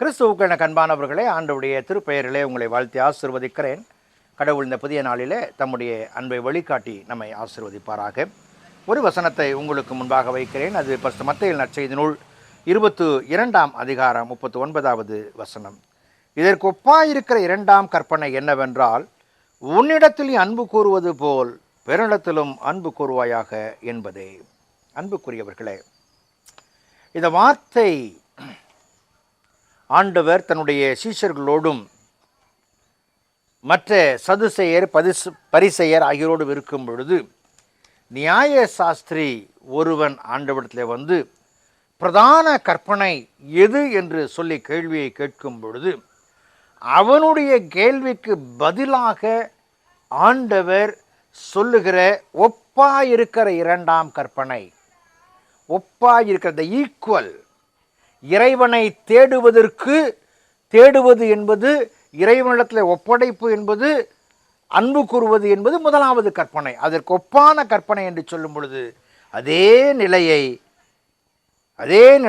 கிறிஸ்துவுக்கான கண்பானவர்களே, ஆண்டவருடைய திருப்பெயரிலே உங்களை வாழ்த்தி ஆசீர்வதிக்கிறேன். கடவுள் இந்த புதிய நாளிலே தம்முடைய அன்பை வழிகாட்டி நம்மை ஆசீர்வதிப்பாராக. ஒரு வசனத்தை உங்களுக்கு முன்பாக வைக்கிறேன். அது பரிசுத்த மத்தேயு நற்செய்தி நூல் 22ஆம் அதிகாரம் 39வது வசனம். இதற்கு ஒப்பாயிருக்கிற இரண்டாம் கற்பனை என்னவென்றால், உன்னிடத்தில் நீ அன்பு கூறுவது போல் பிறனிடத்திலும் அன்பு கூறுவாயாக என்பதே. அன்புக்குரியவர்களே, இந்த வார்த்தை ஆண்டவர் தன்னுடைய சீஷர்களோடும் மற்ற சதுசேயர் பரிசேயர் ஆகியோரோடு இருக்கும் பொழுது, நியாய சாஸ்திரி ஒருவன் ஆண்டவரிடத்தில் வந்து பிரதான கற்பனை எது என்று சொல்லி கேள்வியை கேட்கும் பொழுது, அவனுடைய கேள்விக்கு பதிலாக ஆண்டவர் சொல்லுகிற ஒப்பாயிருக்கிற இரண்டாம் கற்பனை, ஒப்பாயிருக்கிற ஈக்குவல், இறைவனை தேடுவது என்பது, இறைவனிடத்தில் ஒப்படைப்பு என்பது, அன்பு கூறுவது என்பது முதலாவது கற்பனை. அதற்கு ஒப்பான கற்பனை என்று சொல்லும் பொழுது அதே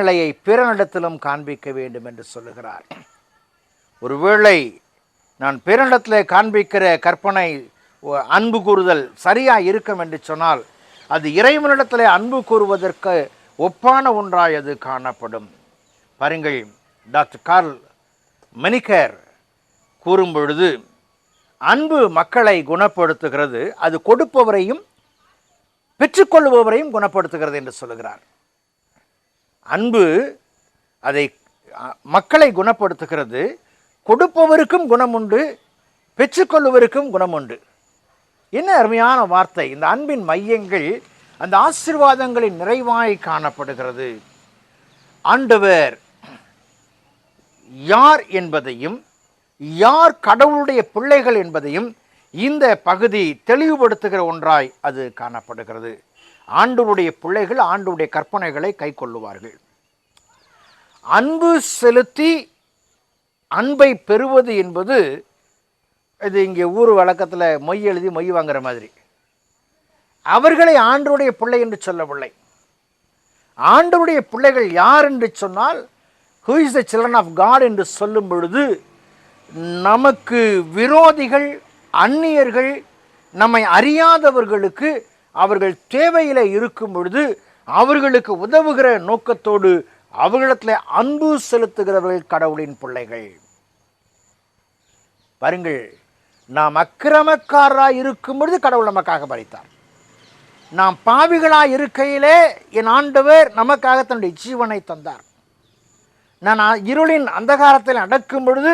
நிலையை பிறனிடத்திலும் காண்பிக்க வேண்டும் என்று சொல்லுகிறார். ஒருவேளை நான் பிறனிடத்தில் காண்பிக்கிற கற்பனை அன்பு கூறுதல் சரியா இருக்கும் என்று சொன்னால், அது இறைவனிடத்தில் அன்பு கூறுவதற்கு ஒப்பான ஒன்றாய் அது காணப்படும். பாருங்கள், டாக்டர் கார்ல் மெனிகர் கூறும் பொழுது, அன்பு மக்களை குணப்படுத்துகிறது, அது கொடுப்பவரையும் பெற்றுக்கொள்பவரையும் குணப்படுத்துகிறது என்று சொல்லுகிறார். அன்பு அதை மக்களை குணப்படுத்துகிறது, கொடுப்பவருக்கும் குணம் உண்டு, பெற்றுக்கொள்வருக்கும் குணம் உண்டு. என்ன அருமையான வார்த்தை! இந்த அன்பின் மையங்கள் அந்த ஆசீர்வாதங்களின் நிறைவாய் காணப்படுகிறது. ஆண்டவர் யார் என்பதையும், யார் கடவுளுடைய பிள்ளைகள் என்பதையும் இந்த பகுதி தெளிவுபடுத்துகிற ஒன்றாய் அது காணப்படுகிறது. ஆண்டவருடைய பிள்ளைகள் ஆண்டவருடைய கற்பனைகளை கை கொள்ளுவார்கள். அன்பு செலுத்தி அன்பை பெறுவது என்பது, இது இங்கே ஊர் வழக்கத்தில் மொய் எழுதி மொய் வாங்குற மாதிரி. அவர்களை ஆண்டவருடைய பிள்ளை என்று சொல்லவில்லை. ஆண்டவருடைய பிள்ளைகள் யார் என்று சொன்னால், who is the children of God என்று சொல்லும் பொழுது, நமக்கு விரோதிகள், அந்நியர்கள், நம்மை அறியாதவர்களுக்கு அவர்கள் தேவையில் இருக்கும் பொழுது அவர்களுக்கு உதவுகிற நோக்கத்தோடு அவர்களிடத்தில் அன்பு செலுத்துகிறவர்கள் கடவுளின் பிள்ளைகள். பாருங்கள், நாம் அக்கிரமக்காரராய் இருக்கும் பொழுது கடவுள் நமக்காக மரித்தார். நாம் பாவிகளாய் இருக்கையிலே என் ஆண்டவர் நமக்காக தன்னுடைய ஜீவனை தந்தார். நான் இருளின் அந்தகாரத்தில் அடக்கும் பொழுது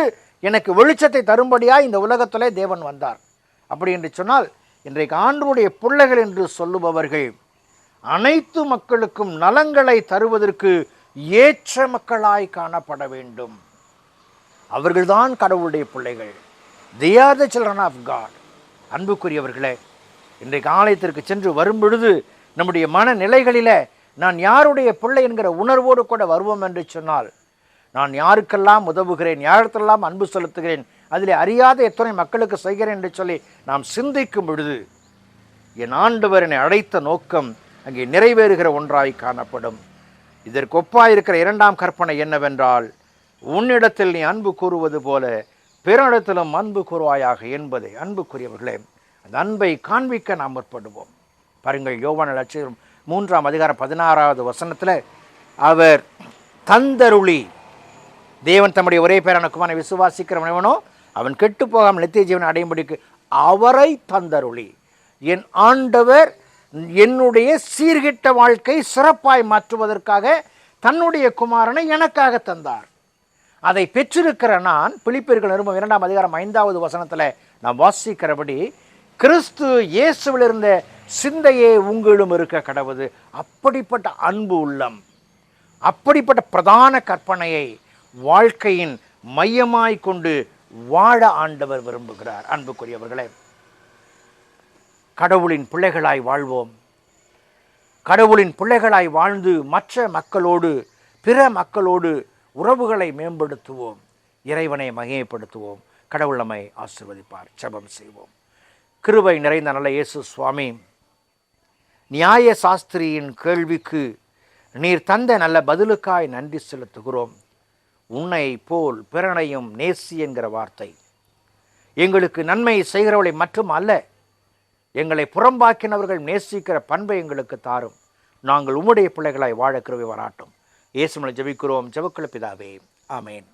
எனக்கு வெளிச்சத்தை தரும்படியாய் இந்த உலகத்திலே தேவன் வந்தார். அப்படி என்று சொன்னால், இன்றைக்கு ஆண்டவருடைய பிள்ளைகள் என்று சொல்லுபவர்கள் அனைத்து மக்களுக்கும் நலங்களை தருவதற்கு ஏற்ற மக்களாய் காணப்பட வேண்டும். அவர்கள்தான் கடவுளுடைய பிள்ளைகள். They are the children of God. அன்புக்குரியவர்களே, இன்றைக்கு ஆலயத்திற்கு சென்று வரும் பொழுது நம்முடைய மனநிலைகளில் நான் யாருடைய பிள்ளை என்கிற உணர்வோடு கூட வருவோம் என்று சொன்னால், நான் யாருக்கெல்லாம் உதவுகிறேன், யாருக்கெல்லாம் அன்பு செலுத்துகிறேன், அதில் அறியாத எத்தனை மக்களுக்கு செய்கிறேன் என்று சொல்லி நாம் சிந்திக்கும் பொழுது, என் ஆண்டவர் என்னை அழைத்த நோக்கம் அங்கே நிறைவேறுகிற ஒன்றாய் காணப்படும். இதற்கு ஒப்பாயிருக்கிற இரண்டாம் கற்பனை என்னவென்றால், உன்னிடத்தில் நீ அன்பு கூறுவது போல பிறனிடத்திலும் அன்பு கூறுவாயாக என்பதை. அன்புக்குரியவர்களே, அந்த அன்பை காண்பிக்க நாம் முற்படுவோம். பாருங்கள், யோவான் நற்செய்தி 3ஆம் அதிகாரம் 16வது வசனத்தில், அவர் தந்தருளி, தேவன் தம்முடைய ஒரே பேரான குமாரனை விசுவாசிக்கிறவனோ அவன் கெட்டு போகாமல் நித்திய ஜீவனை அடையும்படிக்கு அவரை தந்தருளி. என் ஆண்டவர் என்னுடைய சீர்கிட்ட வாழ்க்கை சிறப்பாய் மாற்றுவதற்காக தன்னுடைய குமாரனை எனக்காக தந்தார். அதை பெற்றிருக்கிற நான், பிலிப்பியர்கள் நிருபம் 2ஆம் அதிகாரம் 5வது வசனத்தில் நாம் வாசிக்கிறபடி, கிறிஸ்து இயேசுவில் இருந்த சிந்தையே உங்களிடம் இருக்க கடவுது. அப்படிப்பட்ட அன்பு உள்ளம், அப்படிப்பட்ட பிரதான கற்பனையை வாழ்க்கையின் மையமாய் கொண்டு வாழ ஆண்டவர் விரும்புகிறார். அன்புக்குரியவர்களே, கடவுளின் பிள்ளைகளாய் வாழ்வோம். கடவுளின் பிள்ளைகளாய் வாழ்ந்து மற்ற மக்களோடு, பிற மக்களோடு உறவுகளை மேம்படுத்துவோம். இறைவனை மகிமைப்படுத்துவோம். கடவுள் நம்மை ஆசீர்வதிப்பார். ஜெபம் செய்வோம். கிருபை நிறைந்த நல்ல இயேசு சுவாமி, நியாய சாஸ்திரியின் கேள்விக்கு நீர் தந்த நல்ல பதிலுக்காய் நன்றி செலுத்துகிறோம். உன்னை போல் பிறனையும் நேசி என்கிற வார்த்தை எங்களுக்கு நன்மை செய்கிறவளை மட்டும் அல்ல, எங்களை புறம்பாக்கினவர்கள் நேசிக்கிற பண்பை எங்களுக்கு தாரும். நாங்கள் உம்முடைய பிள்ளைகளாய் வாழ கிருபை வராட்டும். இயேசுவின் ஜெபிக்கிறோம் ஜெபக்குள்ள பிதாவே, ஆமேன்.